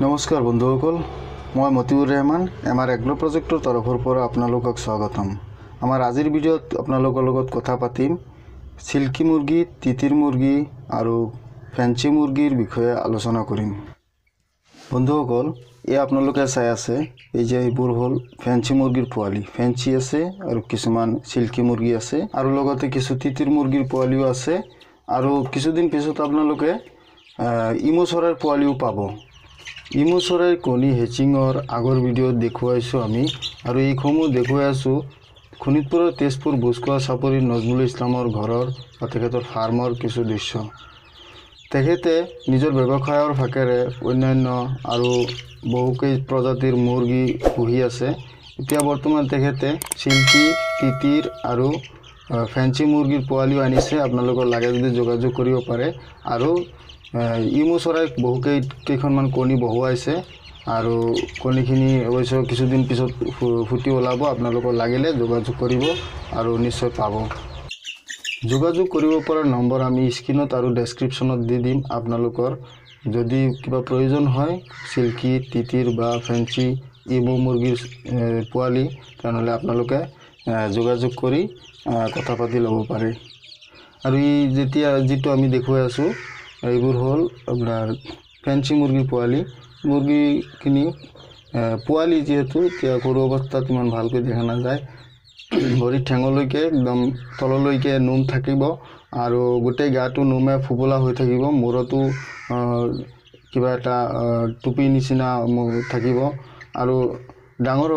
নমস্কাৰ বন্ধুসকল, মই মতিউৰ ৰহমান এমাৰ এগ্ৰো প্ৰজেক্টৰ তৰফৰ পৰা আপোনালোকক স্বাগতম। আমাৰ আজিৰ ভিডিঅ'ত আপোনালোকৰ লগত কথা পাতিম সিল্কি মুৰ্গী, তিতিৰ মুৰ্গী আৰু ফেন্সি মুৰ্গীৰ বিষয়ে আলোচনা কৰিম। বন্ধুসকল, এই আপোনালোকে চাই আছে, এই যে এইবোৰ হ'ল ফেন্সি মুৰ্গীৰ পোৱালি। ফেন্সি আছে আৰু কিছুমান সিল্কি মুৰ্গী আছে আৰু লগতে কিছু তিতিৰ মুৰ্গীৰ পোৱালিও আছে আৰু কিছুদিন পিছত আপোনালোকে ইমু চৰাইৰ পোৱালিও পাব। ইমু চৰাইৰ কণী হেচিঙৰ আগৰ ভিডিঅ'ত দেখুৱাইছোঁ আমি, আৰু এইসমূহ দেখুৱাই আছোঁ শোণিতপুৰৰ তেজপুৰ বুজখোৱা চাপৰিৰ নজমুল ইছলামৰ ঘৰৰ বা তেখেতৰ ফাৰ্মৰ কিছু দৃশ্য। তেখেতে নিজৰ ব্যৱসায়ৰ ফাকেৰে অন্যান্য আৰু বহুকেই প্ৰজাতিৰ মুৰ্গী পুহি আছে। এতিয়া বৰ্তমান তেখেতে সিল্কি, তিতিৰ আৰু ফেন্সি মুৰ্গীৰ পোৱালিও আনিছে। আপোনালোকৰ লাগে যদি যোগাযোগ কৰিব পাৰে। আৰু ইমু চৰাই কেইখনমান কণী বহুৱাইছে আৰু কণীখিনি অৱশ্য কিছুদিন পিছত ফুটি ওলাব। আপোনালোকৰ লাগিলে যোগাযোগ কৰিব আৰু নিশ্চয় পাব। যোগাযোগ কৰিব পৰা নম্বৰ আমি স্ক্ৰীনত আৰু ডেছক্ৰিপশ্যনত দি দিম। আপোনালোকৰ যদি কিবা প্ৰয়োজন হয় সিল্কি, তিতিৰ বা ফেন্সি ইমু মুৰ্গীৰ পোৱালি, তেনেহ'লে আপোনালোকে যোগাযোগ কৰি কথা পাতি ল'ব পাৰে। আৰু যিটো আমি দেখুৱাই আছোঁ এইবোৰ হ'ল আপোনাৰ ফেন্সি মুৰ্গীৰ পোৱালি। মুৰ্গীখিনি পোৱালি যিহেতু এতিয়া সৰু অৱস্থাত ইমান ভালকৈ দেখা নাযায়। ভৰিৰ ঠেঙলৈকে একদম তললৈকে নোম থাকিব আৰু গোটেই গাটো নোমে ফোপোলা হৈ থাকিব। মূৰতো কিবা এটা টুপি নিচিনা থাকিব আৰু ডাঙৰ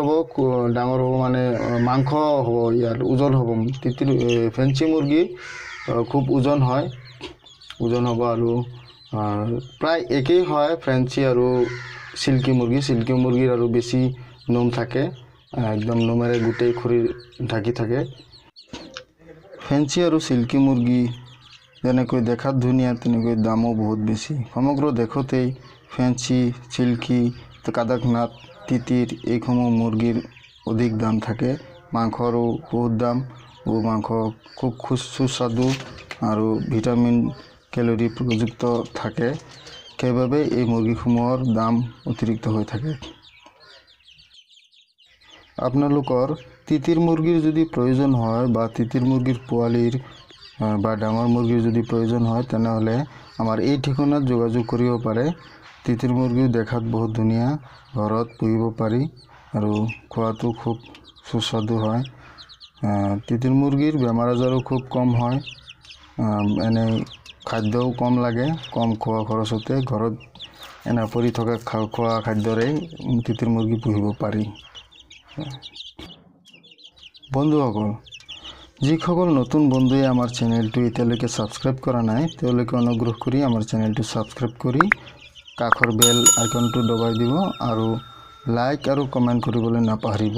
হ'ব মানে মাংস হ'ব, ইয়াৰ ওজন হ'ব। তিতিৰ ফেন্সি মুৰ্গী খুব ওজন হ'ব আৰু প্ৰায় একেই হয় ফেন্সি আৰু সিল্কি মুৰ্গী। সিল্কি মুৰ্গীৰ আৰু বেছি নোম থাকে, একদম নোমেৰে গোটেই শৰীৰ ঢাকি থাকে। ফেন্সি আৰু সিল্কি মুৰ্গী যেনেকৈ দেখাত ধুনীয়া, তেনেকৈ দামো বহুত বেছি। সমগ্ৰ দেশতেই ফেন্সি, সিল্কি, কাদাকনাথ, তিতিৰ এইসমূহ মুৰ্গীৰ অধিক দাম থাকে। মাংসৰো বহুত দাম, মাংস খুব সুস্বাদু আৰু ভিটামিন কেলৰি প্ৰযুক্ত থাকে। সেইবাবে এই মুৰ্গীসমূহৰ দাম অতিৰিক্ত হৈ থাকে। আপোনালোকৰ তিতিৰ মুৰ্গীৰ যদি প্ৰয়োজন হয় বা তিতিৰ মুৰ্গীৰ পোৱালিৰ বা ডাঙৰ মুৰ্গীৰ যদি প্ৰয়োজন হয়, তেনেহ'লে আমাৰ এই ঠিকনাত যোগাযোগ কৰিব পাৰে। তিতিৰ মুৰ্গীও দেখাত বহুত ধুনীয়া, ঘৰত পুহিব পাৰি আৰু খোৱাটো খুব সুস্বাদু হয়। তিতিৰ মুৰ্গীৰ বেমাৰ আজাৰো খুব কম হয়। এনেই খাদ্যও কম লাগে, কম খোৱা খৰচতে ঘৰত এনে পৰি থকা খোৱা খাদ্যৰেই তিতিৰ মুৰ্গী পুহিব পাৰি। বন্ধুসকল, যিসকল নতুন বন্ধুৱে আমাৰ চেনেলটো এতিয়ালৈকে ছাবস্ক্ৰাইব কৰা নাই, তেওঁলোকে অনুগ্ৰহ কৰি আমাৰ চেনেলটো ছাবস্ক্ৰাইব কৰি কাষৰ বেল আইকনটো দবাই দিব আৰু লাইক আৰু কমেণ্ট কৰিবলৈ নাপাহৰিব।